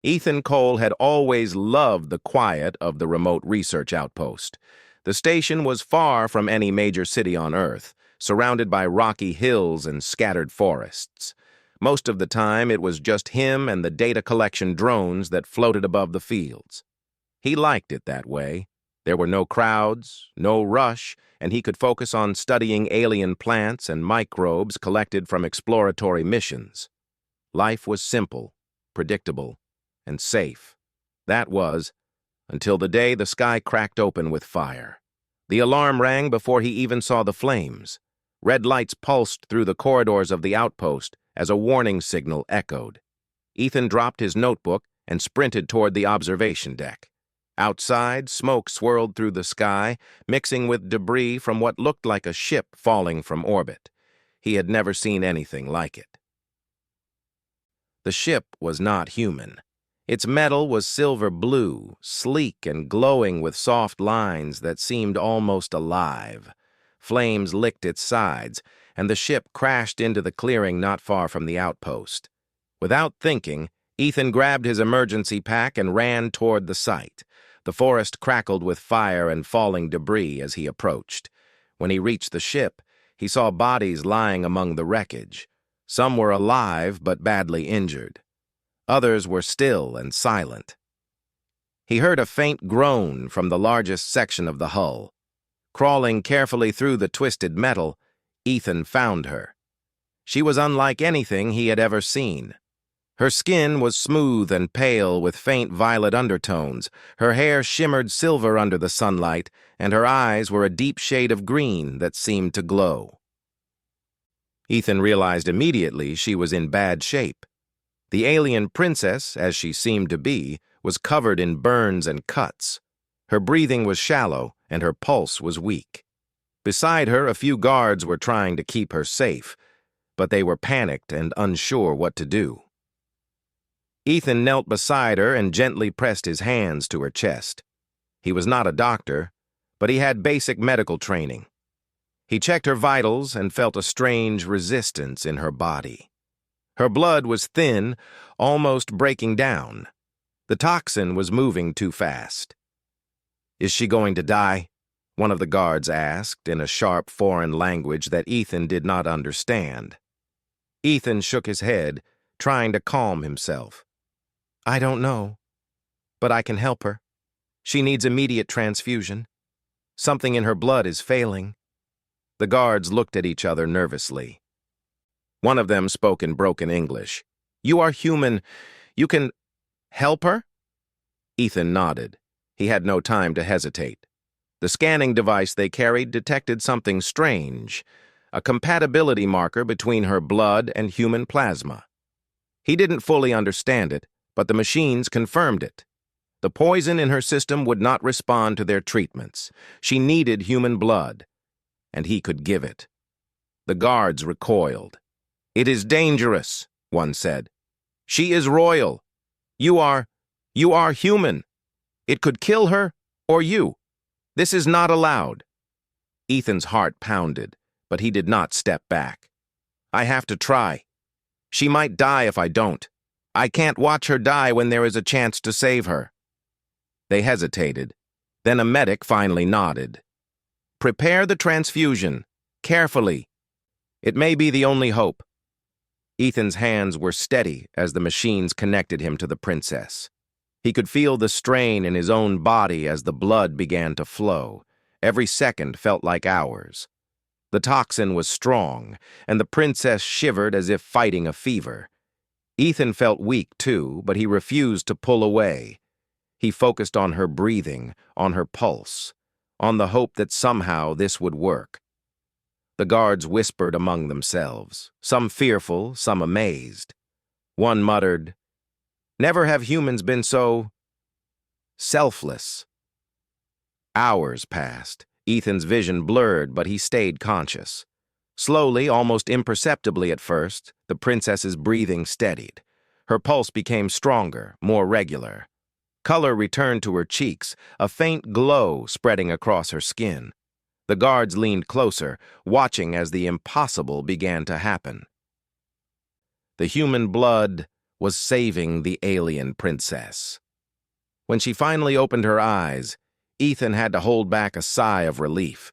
Ethan Cole had always loved the quiet of the remote research outpost. The station was far from any major city on Earth, surrounded by rocky hills and scattered forests. Most of the time, it was just him and the data collection drones that floated above the fields. He liked it that way. There were no crowds, no rush, and he could focus on studying alien plants and microbes collected from exploratory missions. Life was simple, predictable, and safe. That was, until the day the sky cracked open with fire. The alarm rang before he even saw the flames. Red lights pulsed through the corridors of the outpost as a warning signal echoed. Ethan dropped his notebook and sprinted toward the observation deck. Outside, smoke swirled through the sky, mixing with debris from what looked like a ship falling from orbit. He had never seen anything like it. The ship was not human. Its metal was silver blue, sleek and glowing with soft lines that seemed almost alive. Flames licked its sides, and the ship crashed into the clearing not far from the outpost. Without thinking, Ethan grabbed his emergency pack and ran toward the site. The forest crackled with fire and falling debris as he approached. When he reached the ship, he saw bodies lying among the wreckage. Some were alive but badly injured. Others were still and silent. He heard a faint groan from the largest section of the hull. Crawling carefully through the twisted metal, Ethan found her. She was unlike anything he had ever seen. Her skin was smooth and pale with faint violet undertones, her hair shimmered silver under the sunlight, and her eyes were a deep shade of green that seemed to glow. Ethan realized immediately she was in bad shape. The alien princess, as she seemed to be, was covered in burns and cuts. Her breathing was shallow, and her pulse was weak. Beside her, a few guards were trying to keep her safe, but they were panicked and unsure what to do. Ethan knelt beside her and gently pressed his hands to her chest. He was not a doctor, but he had basic medical training. He checked her vitals and felt a strange resistance in her body. Her blood was thin, almost breaking down. The toxin was moving too fast. "Is she going to die?" one of the guards asked in a sharp foreign language that Ethan did not understand. Ethan shook his head, trying to calm himself. "I don't know, but I can help her. She needs immediate transfusion. Something in her blood is failing." The guards looked at each other nervously. One of them spoke in broken English. "You are human. You can help her?" Ethan nodded. He had no time to hesitate. The scanning device they carried detected something strange, a compatibility marker between her blood and human plasma. He didn't fully understand it, but the machines confirmed it. The poison in her system would not respond to their treatments. She needed human blood, and he could give it. The guards recoiled. "It is dangerous," one said. "She is royal. You are human. It could kill her or you. This is not allowed." Ethan's heart pounded, but he did not step back. "I have to try. She might die if I don't. I can't watch her die when there is a chance to save her." They hesitated. Then a medic finally nodded. "Prepare the transfusion, carefully. It may be the only hope." Ethan's hands were steady as the machines connected him to the princess. He could feel the strain in his own body as the blood began to flow. Every second felt like hours. The toxin was strong, and the princess shivered as if fighting a fever. Ethan felt weak too, but he refused to pull away. He focused on her breathing, on her pulse, on the hope that somehow this would work. The guards whispered among themselves, some fearful, some amazed. One muttered, "Never have humans been so selfless." Hours passed. Ethan's vision blurred, but he stayed conscious. Slowly, almost imperceptibly at first, the princess's breathing steadied. Her pulse became stronger, more regular. Color returned to her cheeks, a faint glow spreading across her skin. The guards leaned closer, watching as the impossible began to happen. The human blood was saving the alien princess. When she finally opened her eyes, Ethan had to hold back a sigh of relief.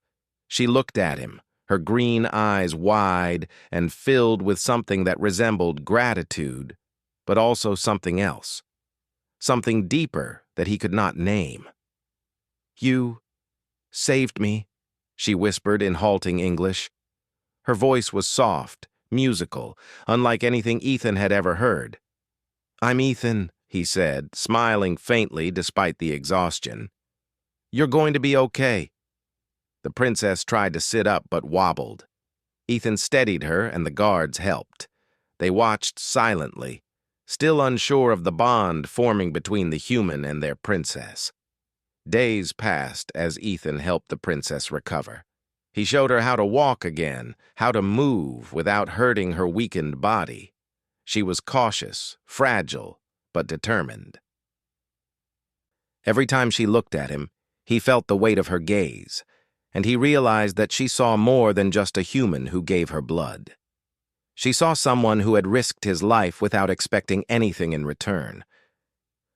She looked at him, her green eyes wide and filled with something that resembled gratitude, but also something else. Something deeper that he could not name. "You saved me," she whispered in halting English. Her voice was soft, musical, unlike anything Ethan had ever heard. "I'm Ethan," he said, smiling faintly despite the exhaustion. "You're going to be okay." The princess tried to sit up but wobbled. Ethan steadied her and the guards helped. They watched silently, still unsure of the bond forming between the human and their princess. Days passed as Ethan helped the princess recover. He showed her how to walk again, how to move without hurting her weakened body. She was cautious, fragile, but determined. Every time she looked at him, he felt the weight of her gaze, and he realized that she saw more than just a human who gave her blood. She saw someone who had risked his life without expecting anything in return.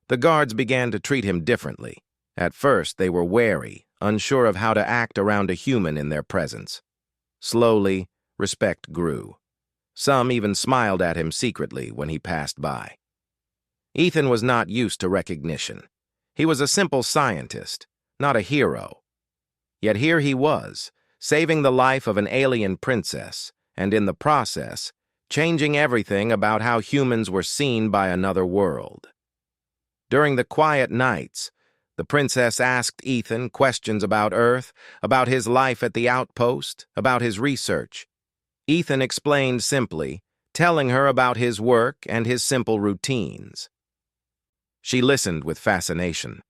The guards began to treat him differently. At first, they were wary, unsure of how to act around a human in their presence. Slowly, respect grew. Some even smiled at him secretly when he passed by. Ethan was not used to recognition. He was a simple scientist, not a hero. Yet here he was, saving the life of an alien princess, and in the process, changing everything about how humans were seen by another world. During the quiet nights, the princess asked Ethan questions about Earth, about his life at the outpost, about his research. Ethan explained simply, telling her about his work and his simple routines. She listened with fascination.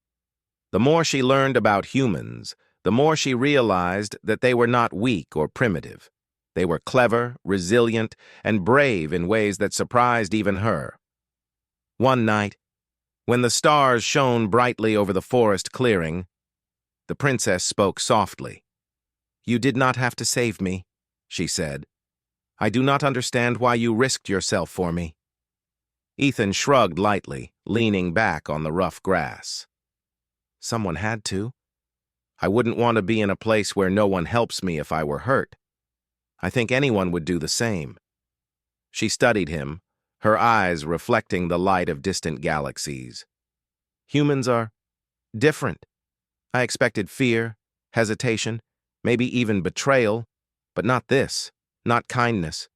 The more she learned about humans, the more she realized that they were not weak or primitive. They were clever, resilient, and brave in ways that surprised even her. One night, when the stars shone brightly over the forest clearing, the princess spoke softly. "You did not have to save me," she said. "I do not understand why you risked yourself for me." Ethan shrugged lightly, leaning back on the rough grass. "Someone had to. I wouldn't want to be in a place where no one helps me if I were hurt. I think anyone would do the same." She studied him, her eyes reflecting the light of distant galaxies. "Humans are different. I expected fear, hesitation, maybe even betrayal, but not this, not kindness."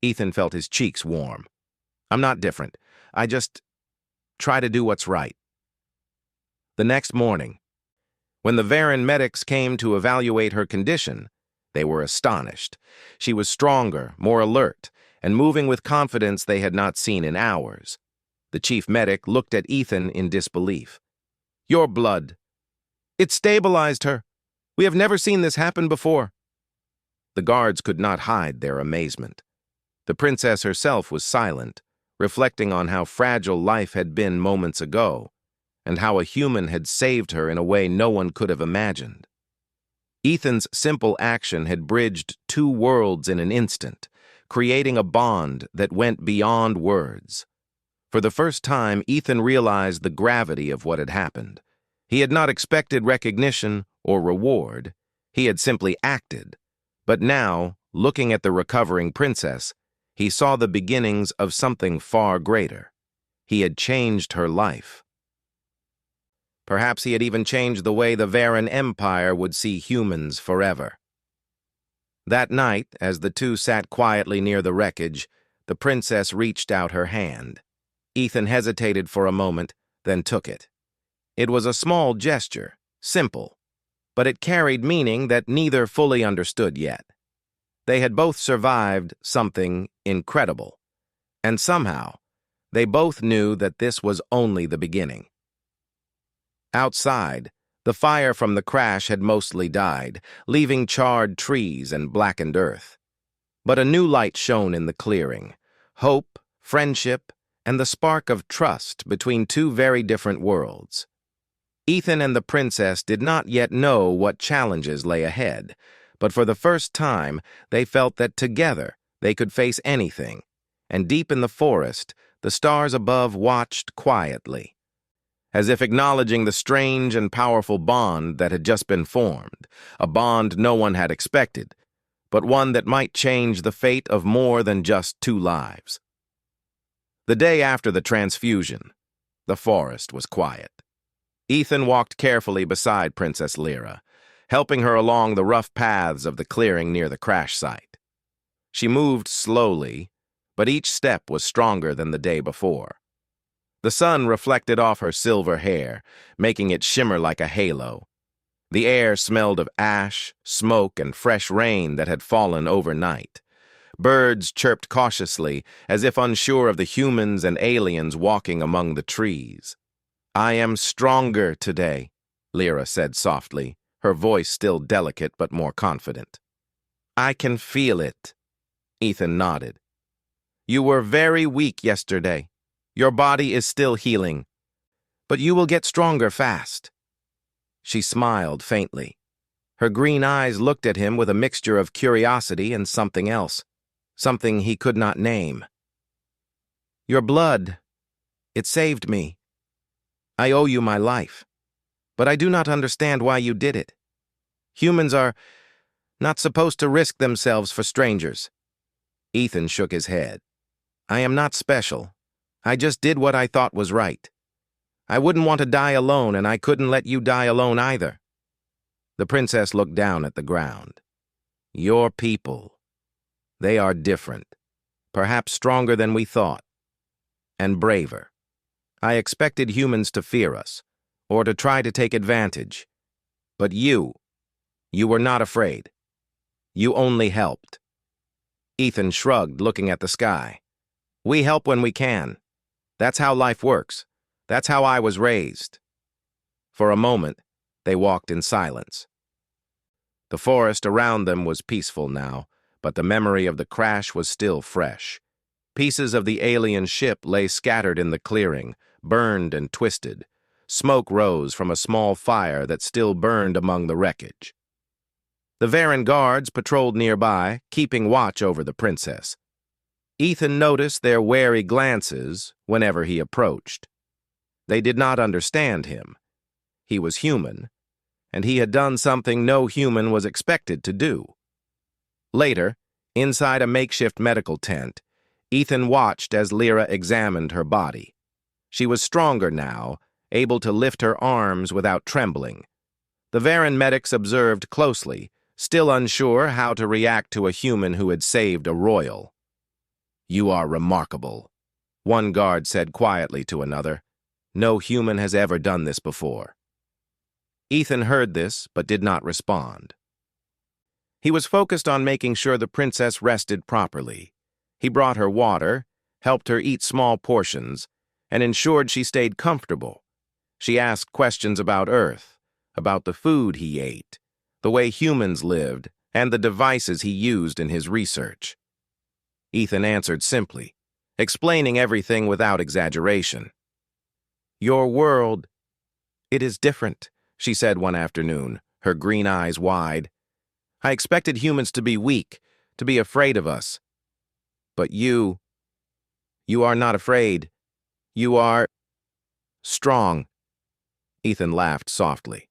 Ethan felt his cheeks warm. "I'm not different. I just try to do what's right." The next morning, when the Varan medics came to evaluate her condition, they were astonished. She was stronger, more alert, and moving with confidence they had not seen in hours. The chief medic looked at Ethan in disbelief. "Your blood. It stabilized her. We have never seen this happen before." The guards could not hide their amazement. The princess herself was silent, reflecting on how fragile life had been moments ago, and how a human had saved her in a way no one could have imagined. Ethan's simple action had bridged two worlds in an instant, creating a bond that went beyond words. For the first time, Ethan realized the gravity of what had happened. He had not expected recognition or reward. He had simply acted. But now, looking at the recovering princess, he saw the beginnings of something far greater. He had changed her life. Perhaps he had even changed the way the Varan Empire would see humans forever. That night, as the two sat quietly near the wreckage, the princess reached out her hand. Ethan hesitated for a moment, then took it. It was a small gesture, simple, but it carried meaning that neither fully understood yet. They had both survived something incredible, and somehow, they both knew that this was only the beginning. Outside, the fire from the crash had mostly died, leaving charred trees and blackened earth. But a new light shone in the clearing, hope, friendship, and the spark of trust between two very different worlds. Ethan and the princess did not yet know what challenges lay ahead, but for the first time, they felt that together they could face anything, and deep in the forest, The stars above watched quietly, as if acknowledging the strange and powerful bond that had just been formed, a bond no one had expected, but one that might change the fate of more than just two lives. The day after the transfusion, the forest was quiet. Ethan walked carefully beside Princess Lyra, helping her along the rough paths of the clearing near the crash site. She moved slowly, but each step was stronger than the day before. The sun reflected off her silver hair, making it shimmer like a halo. The air smelled of ash, smoke, and fresh rain that had fallen overnight. Birds chirped cautiously, as if unsure of the humans and aliens walking among the trees. "I am stronger today," Lyra said softly, her voice still delicate but more confident. "I can feel it." Ethan nodded. "You were very weak yesterday. Your body is still healing, but you will get stronger fast." She smiled faintly. Her green eyes looked at him with a mixture of curiosity and something else, something he could not name. "Your blood, it saved me. I owe you my life, but I do not understand why you did it. Humans are not supposed to risk themselves for strangers." Ethan shook his head. "I am not special. I just did what I thought was right. I wouldn't want to die alone, and I couldn't let you die alone either." The princess looked down at the ground. "Your people. They are different, perhaps stronger than we thought, and braver. I expected humans to fear us, or to try to take advantage. But you were not afraid. You only helped." Ethan shrugged, looking at the sky. "We help when we can. That's how life works. That's how I was raised." For a moment, they walked in silence. The forest around them was peaceful now, but the memory of the crash was still fresh. Pieces of the alien ship lay scattered in the clearing, burned and twisted. Smoke rose from a small fire that still burned among the wreckage. The Varen guards patrolled nearby, keeping watch over the princess. Ethan noticed their wary glances whenever he approached. They did not understand him. He was human, and he had done something no human was expected to do. Later, inside a makeshift medical tent, Ethan watched as Lyra examined her body. She was stronger now, able to lift her arms without trembling. The Varen medics observed closely, still unsure how to react to a human who had saved a royal. "You are remarkable," one guard said quietly to another. "No human has ever done this before." Ethan heard this, but did not respond. He was focused on making sure the princess rested properly. He brought her water, helped her eat small portions, and ensured she stayed comfortable. She asked questions about Earth, about the food he ate, the way humans lived, and the devices he used in his research. Ethan answered simply, explaining everything without exaggeration. "Your world, it is different," she said one afternoon, her green eyes wide. "I expected humans to be weak, to be afraid of us. But you are not afraid. You are strong." Ethan laughed softly.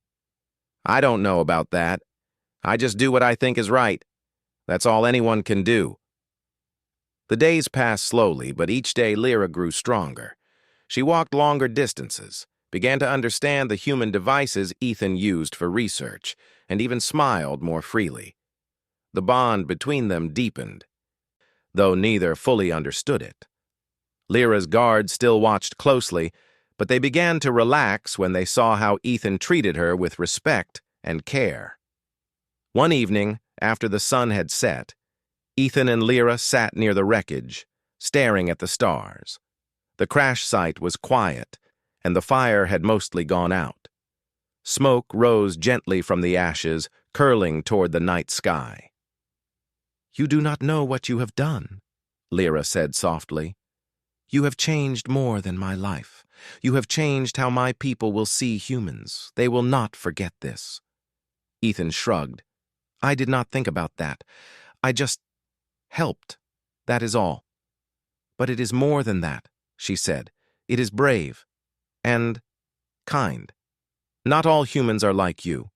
"I don't know about that. I just do what I think is right. That's all anyone can do." The days passed slowly, but each day Lyra grew stronger. She walked longer distances, began to understand the human devices Ethan used for research, and even smiled more freely. The bond between them deepened, though neither fully understood it. Lyra's guards still watched closely, but they began to relax when they saw how Ethan treated her with respect and care. One evening, after the sun had set, Ethan and Lyra sat near the wreckage, staring at the stars. The crash site was quiet, and the fire had mostly gone out. Smoke rose gently from the ashes, curling toward the night sky. "You do not know what you have done," Lyra said softly. "You have changed more than my life. You have changed how my people will see humans. They will not forget this." Ethan shrugged. "I did not think about that. I just helped. That is all. But it is more than that. she said. "It is brave and kind. Not all humans are like you.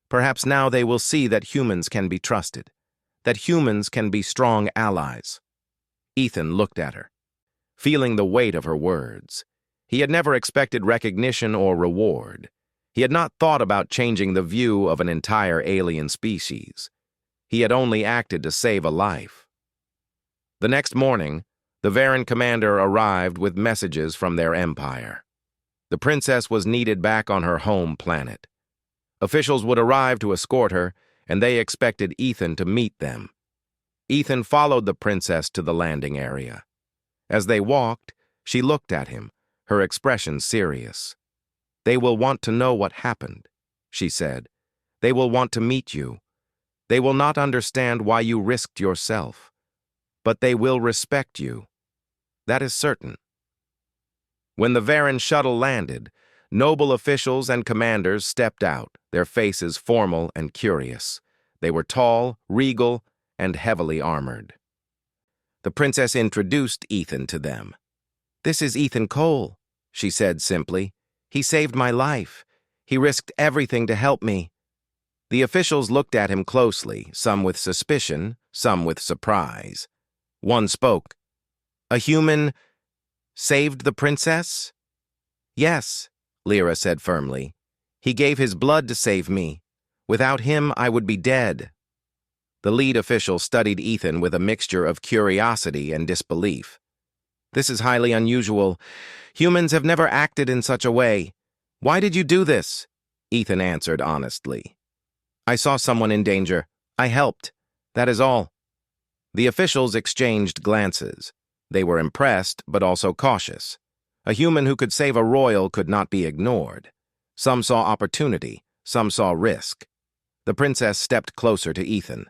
Perhaps now they will see that humans can be trusted, that humans can be strong allies." Ethan looked at her, feeling the weight of her words. He had never expected recognition or reward. He had not thought about changing the view of an entire alien species. He had only acted to save a life. The next morning, the Varan commander arrived with messages from their empire. The princess was needed back on her home planet. Officials would arrive to escort her, and they expected Ethan to meet them. Ethan followed the princess to the landing area. As they walked, she looked at him, her expression serious. "They will want to know what happened," she said. "They will want to meet you. They will not understand why you risked yourself, but they will respect you. That is certain." When the Varan shuttle landed, noble officials and commanders stepped out, their faces formal and curious. They were tall, regal, and heavily armored. The princess introduced Ethan to them. "This is Ethan Cole," she said simply. "He saved my life. He risked everything to help me." The officials looked at him closely, some with suspicion, some with surprise. One spoke. "A human saved the princess?" "Yes," Lyra said firmly. "He gave his blood to save me. Without him, I would be dead." The lead official studied Ethan with a mixture of curiosity and disbelief. "This is highly unusual. Humans have never acted in such a way. Why did you do this?" Ethan answered honestly. "I saw someone in danger. I helped. That is all." The officials exchanged glances. They were impressed, but also cautious. A human who could save a royal could not be ignored. Some saw opportunity, some saw risk. The princess stepped closer to Ethan.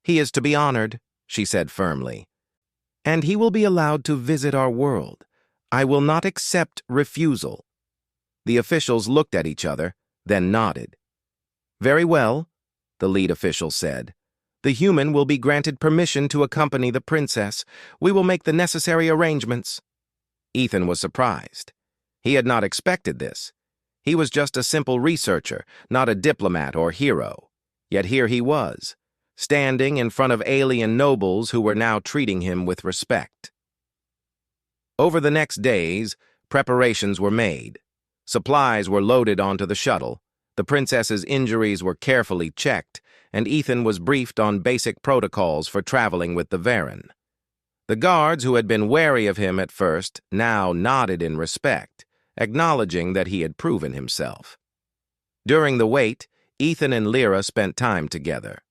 "He is to be honored," she said firmly. "And he will be allowed to visit our world. I will not accept refusal." The officials looked at each other, then nodded. "Very well," the lead official said. "The human will be granted permission to accompany the princess. We will make the necessary arrangements." Ethan was surprised. He had not expected this. He was just a simple researcher, not a diplomat or hero. Yet here he was, standing in front of alien nobles who were now treating him with respect. Over the next days, preparations were made. Supplies were loaded onto the shuttle, the princess's injuries were carefully checked, and Ethan was briefed on basic protocols for traveling with the Varan. The guards, who had been wary of him at first, now nodded in respect, acknowledging that he had proven himself. During the wait, Ethan and Lyra spent time together.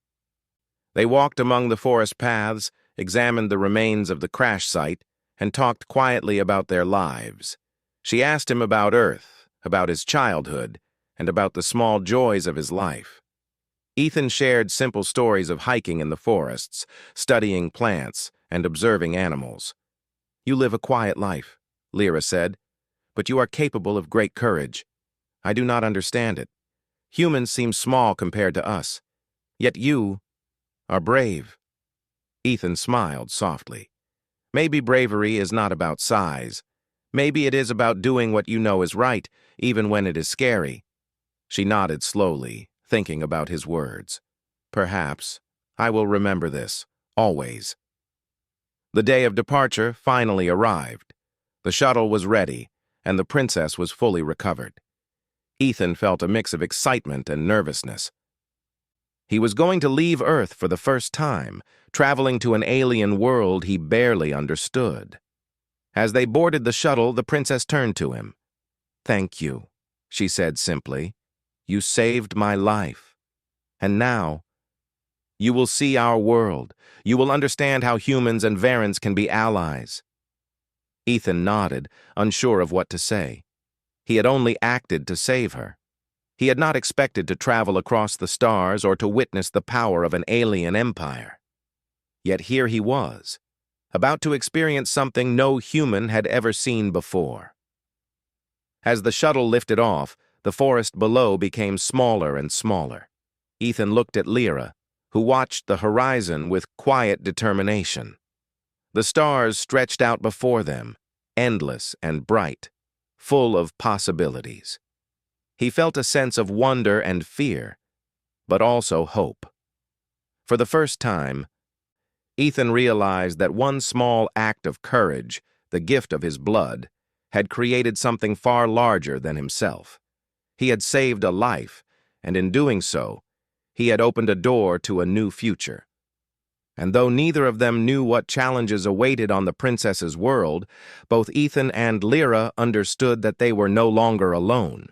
They walked among the forest paths, examined the remains of the crash site, and talked quietly about their lives. She asked him about Earth, about his childhood, and about the small joys of his life. Ethan shared simple stories of hiking in the forests, studying plants, and observing animals. "You live a quiet life," Lyra said, "but you are capable of great courage. I do not understand it. Humans seem small compared to us, yet you are brave." Ethan smiled softly. "Maybe bravery is not about size. Maybe it is about doing what you know is right, even when it is scary." She nodded slowly, thinking about his words. "Perhaps. I will remember this, always." The day of departure finally arrived. The shuttle was ready, and the princess was fully recovered. Ethan felt a mix of excitement and nervousness. He was going to leave Earth for the first time, traveling to an alien world he barely understood. As they boarded the shuttle, the princess turned to him. "Thank you," she said simply. "You saved my life. And now, you will see our world. You will understand how humans and Varans can be allies." Ethan nodded, unsure of what to say. He had only acted to save her. He had not expected to travel across the stars or to witness the power of an alien empire. Yet here he was, about to experience something no human had ever seen before. As the shuttle lifted off, the forest below became smaller and smaller. Ethan looked at Lyra, who watched the horizon with quiet determination. The stars stretched out before them, endless and bright, full of possibilities. He felt a sense of wonder and fear, but also hope. For the first time, Ethan realized that one small act of courage, the gift of his blood, had created something far larger than himself. He had saved a life, and in doing so, he had opened a door to a new future. And though neither of them knew what challenges awaited on the princess's world, both Ethan and Lyra understood that they were no longer alone.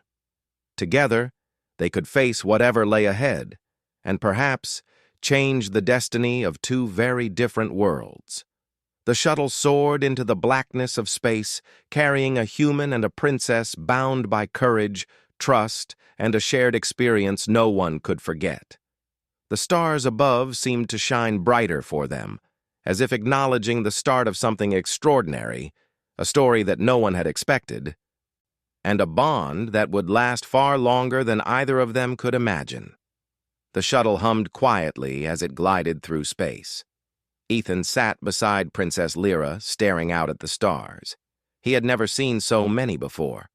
Together, they could face whatever lay ahead, and perhaps change the destiny of two very different worlds. The shuttle soared into the blackness of space, carrying a human and a princess bound by courage, trust, and a shared experience no one could forget. The stars above seemed to shine brighter for them, as if acknowledging the start of something extraordinary, a story that no one had expected, and a bond that would last far longer than either of them could imagine. The shuttle hummed quietly as it glided through space. Ethan sat beside Princess Lyra, staring out at the stars. He had never seen so many before.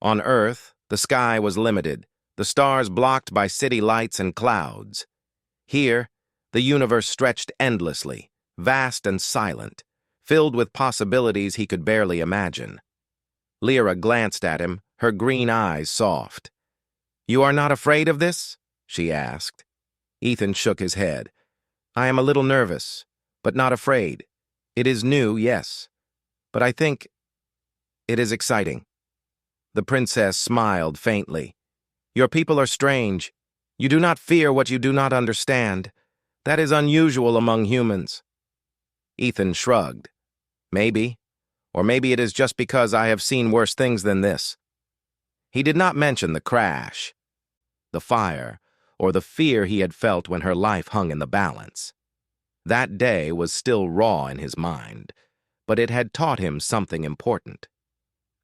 On Earth, the sky was limited, the stars blocked by city lights and clouds. Here, the universe stretched endlessly, vast and silent, filled with possibilities he could barely imagine. Lyra glanced at him, her green eyes soft. "You are not afraid of this?" she asked. Ethan shook his head. "I am a little nervous, but not afraid. It is new, yes, but I think it is exciting." The princess smiled faintly. "Your people are strange. You do not fear what you do not understand. That is unusual among humans." Ethan shrugged. "Maybe. Or maybe it is just because I have seen worse things than this." He did not mention the crash, the fire, or the fear he had felt when her life hung in the balance. That day was still raw in his mind, but it had taught him something important.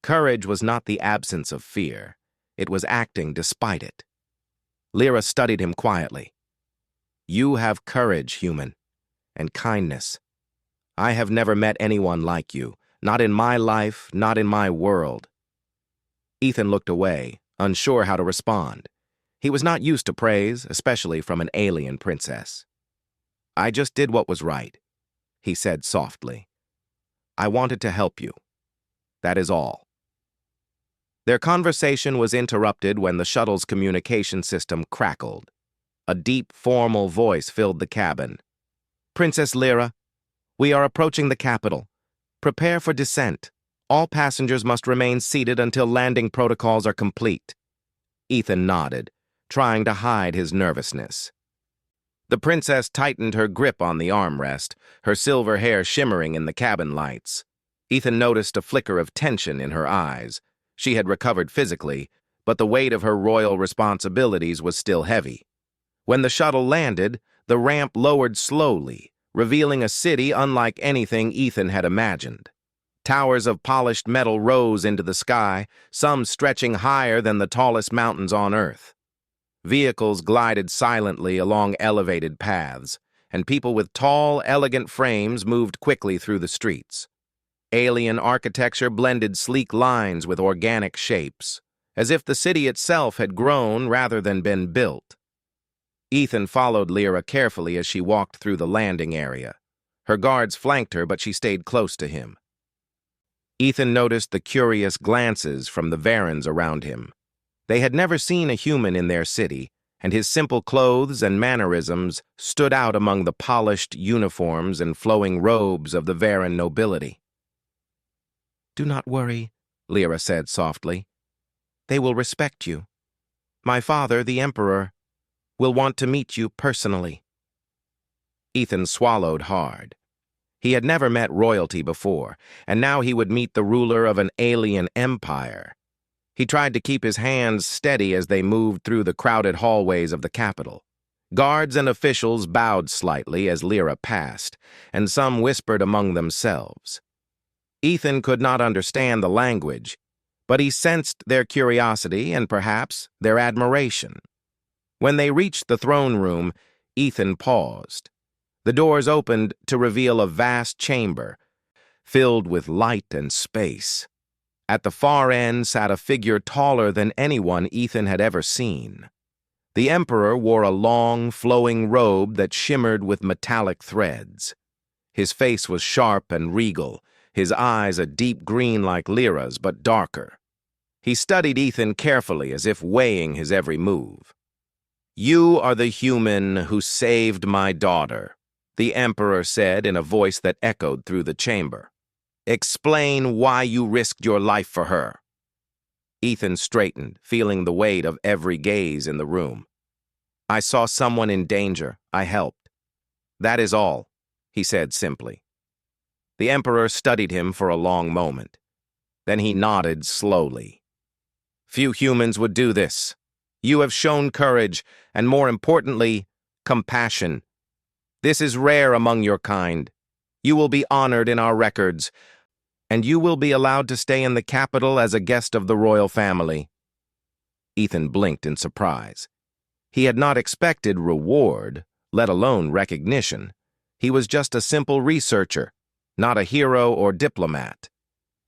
Courage was not the absence of fear. It was acting despite it. Lyra studied him quietly. "You have courage, human, and kindness. I have never met anyone like you, not in my life, not in my world." Ethan looked away, unsure how to respond. He was not used to praise, especially from an alien princess. "I just did what was right," he said softly. "I wanted to help you. That is all." Their conversation was interrupted when the shuttle's communication system crackled. A deep, formal voice filled the cabin. "Princess Lyra, we are approaching the capital. Prepare for descent. All passengers must remain seated until landing protocols are complete." Ethan nodded, trying to hide his nervousness. The princess tightened her grip on the armrest, her silver hair shimmering in the cabin lights. Ethan noticed a flicker of tension in her eyes. She had recovered physically, but the weight of her royal responsibilities was still heavy. When the shuttle landed, the ramp lowered slowly, revealing a city unlike anything Ethan had imagined. Towers of polished metal rose into the sky, some stretching higher than the tallest mountains on Earth. Vehicles glided silently along elevated paths, and people with tall, elegant frames moved quickly through the streets. Alien architecture blended sleek lines with organic shapes, as if the city itself had grown rather than been built. Ethan followed Lyra carefully as she walked through the landing area. Her guards flanked her, but she stayed close to him. Ethan noticed the curious glances from the Varens around him. They had never seen a human in their city, and his simple clothes and mannerisms stood out among the polished uniforms and flowing robes of the Varen nobility. "Do not worry," Lyra said softly. "They will respect you. My father, the Emperor, will want to meet you personally." Ethan swallowed hard. He had never met royalty before, and now he would meet the ruler of an alien empire. He tried to keep his hands steady as they moved through the crowded hallways of the capital. Guards and officials bowed slightly as Lyra passed, and some whispered among themselves. Ethan could not understand the language, but he sensed their curiosity and perhaps their admiration. When they reached the throne room, Ethan paused. The doors opened to reveal a vast chamber, filled with light and space. At the far end sat a figure taller than anyone Ethan had ever seen. The Emperor wore a long, flowing robe that shimmered with metallic threads. His face was sharp and regal, his eyes a deep green like Lyra's, but darker. He studied Ethan carefully, as if weighing his every move. "You are the human who saved my daughter," the Emperor said in a voice that echoed through the chamber. "Explain why you risked your life for her." Ethan straightened, feeling the weight of every gaze in the room. "I saw someone in danger. I helped. That is all," he said simply. The Emperor studied him for a long moment. Then he nodded slowly. "Few humans would do this. You have shown courage, and more importantly, compassion. This is rare among your kind. You will be honored in our records, and you will be allowed to stay in the capital as a guest of the royal family." Ethan blinked in surprise. He had not expected reward, let alone recognition. He was just a simple researcher, not a hero or diplomat.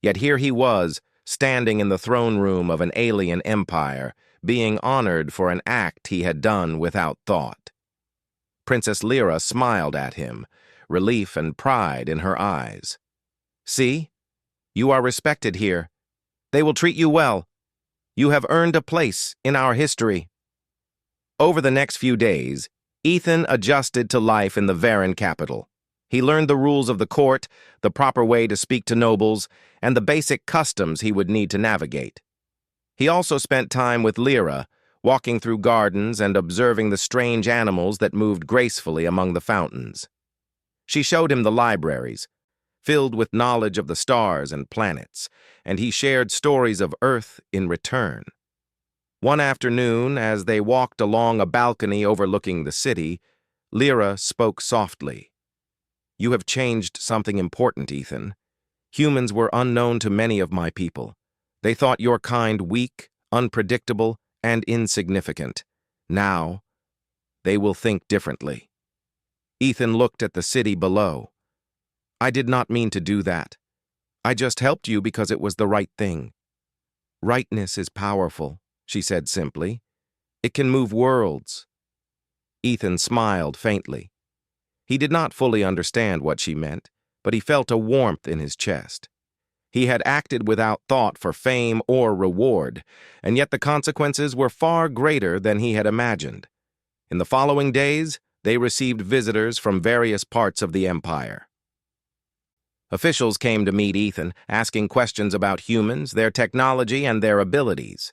Yet here he was, standing in the throne room of an alien empire, being honored for an act he had done without thought. Princess Lyra smiled at him, relief and pride in her eyes. "See? You are respected here. They will treat you well. You have earned a place in our history." Over the next few days, Ethan adjusted to life in the Varan capital. He learned the rules of the court, the proper way to speak to nobles, and the basic customs he would need to navigate. He also spent time with Lyra, walking through gardens and observing the strange animals that moved gracefully among the fountains. She showed him the libraries, filled with knowledge of the stars and planets, and he shared stories of Earth in return. One afternoon, as they walked along a balcony overlooking the city, Lyra spoke softly. "You have changed something important, Ethan. Humans were unknown to many of my people. They thought your kind weak, unpredictable, and insignificant. Now, they will think differently." Ethan looked at the city below. "I did not mean to do that. I just helped you because it was the right thing." "Rightness is powerful," she said simply. "It can move worlds." Ethan smiled faintly. He did not fully understand what she meant, but he felt a warmth in his chest. He had acted without thought for fame or reward, and yet the consequences were far greater than he had imagined. In the following days, they received visitors from various parts of the empire. Officials came to meet Ethan, asking questions about humans, their technology, and their abilities.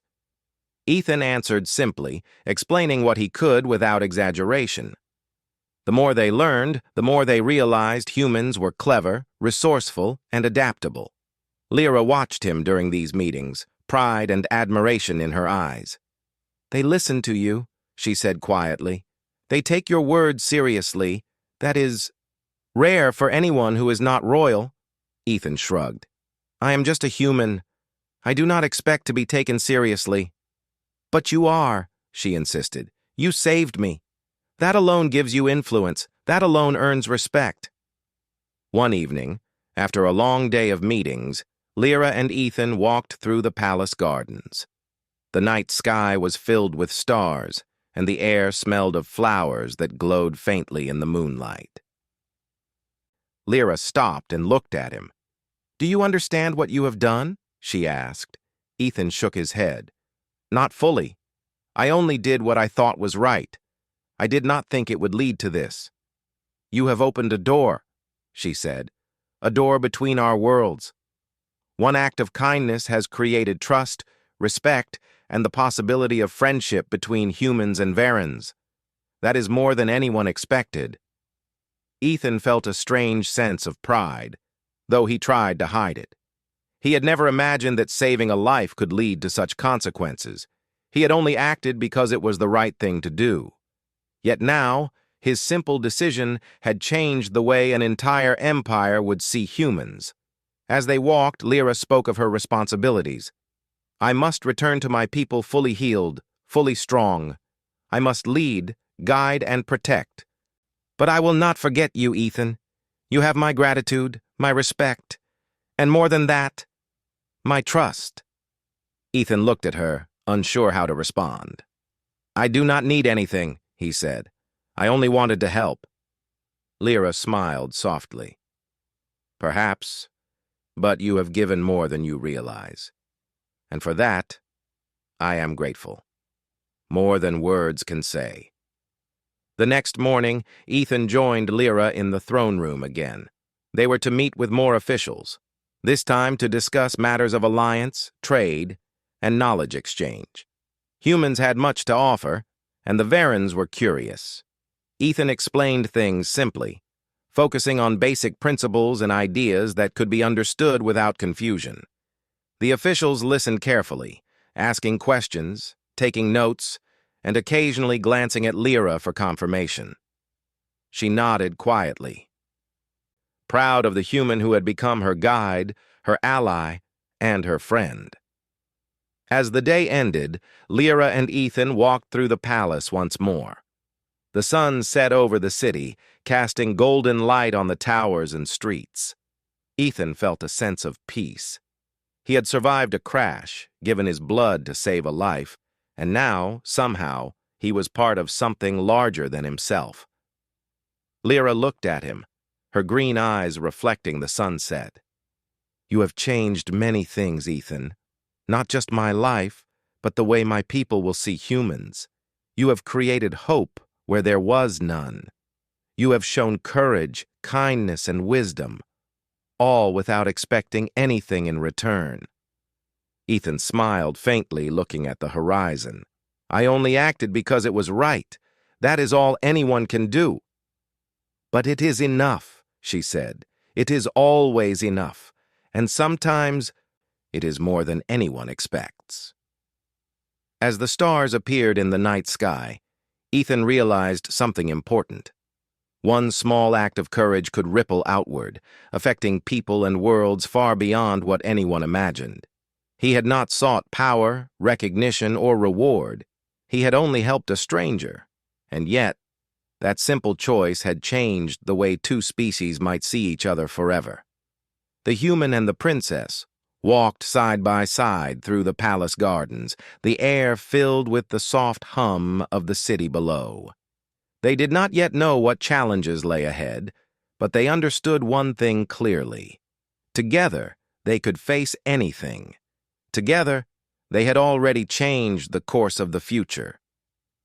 Ethan answered simply, explaining what he could without exaggeration. The more they learned, the more they realized humans were clever, resourceful, and adaptable. Lyra watched him during these meetings, pride and admiration in her eyes. "They listen to you," she said quietly. "They take your words seriously. That is rare for anyone who is not royal." Ethan shrugged. "I am just a human. I do not expect to be taken seriously." "But you are," she insisted. "You saved me. That alone gives you influence. That alone earns respect." One evening, after a long day of meetings, Lyra and Ethan walked through the palace gardens. The night sky was filled with stars, and the air smelled of flowers that glowed faintly in the moonlight. Lyra stopped and looked at him. "Do you understand what you have done?" she asked. Ethan shook his head. "Not fully. I only did what I thought was right. I did not think it would lead to this." "You have opened a door," she said. "A door between our worlds. One act of kindness has created trust, respect, and the possibility of friendship between humans and Varans. That is more than anyone expected." Ethan felt a strange sense of pride, though he tried to hide it. He had never imagined that saving a life could lead to such consequences. He had only acted because it was the right thing to do. Yet now, his simple decision had changed the way an entire empire would see humans. As they walked, Lyra spoke of her responsibilities. "I must return to my people fully healed, fully strong. I must lead, guide, and protect. But I will not forget you, Ethan. You have my gratitude, my respect, And more than that, my trust. Ethan looked at her, unsure how to respond. I do not need anything, he said. I only wanted to help. Lyra smiled softly. Perhaps, but you have given more than you realize. And for that, I am grateful. More than words can say. The next morning, Ethan joined Lyra in the throne room again. They were to meet with more officials, this time to discuss matters of alliance, trade, and knowledge exchange. Humans had much to offer, and the Varens were curious. Ethan explained things simply, focusing on basic principles and ideas that could be understood without confusion. The officials listened carefully, asking questions, taking notes, and occasionally glancing at Lyra for confirmation. She nodded quietly, proud of the human who had become her guide, her ally, and her friend. As the day ended, Lyra and Ethan walked through the palace once more. The sun set over the city, casting golden light on the towers and streets. Ethan felt a sense of peace. He had survived a crash, given his blood to save a life, and now, somehow, he was part of something larger than himself. Lyra looked at him, her green eyes reflecting the sunset. You have changed many things, Ethan. Not just my life, but the way my people will see humans. You have created hope where there was none. You have shown courage, kindness, and wisdom, all without expecting anything in return. Ethan smiled faintly, looking at the horizon. I only acted because it was right. That is all anyone can do. But it is enough, she said. It is always enough, and sometimes it is more than anyone expects. As the stars appeared in the night sky, Ethan realized something important. One small act of courage could ripple outward, affecting people and worlds far beyond what anyone imagined. He had not sought power, recognition, or reward. He had only helped a stranger. And yet, that simple choice had changed the way two species might see each other forever. The human and the princess walked side by side through the palace gardens, the air filled with the soft hum of the city below. They did not yet know what challenges lay ahead, but they understood one thing clearly. Together, they could face anything. Together, they had already changed the course of the future.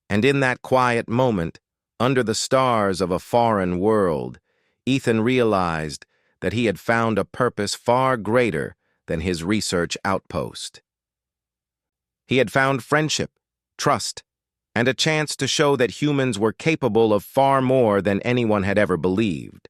And in that quiet moment, under the stars of a foreign world, Ethan realized that he had found a purpose far greater than his research outpost. He had found friendship, trust, and a chance to show that humans were capable of far more than anyone had ever believed.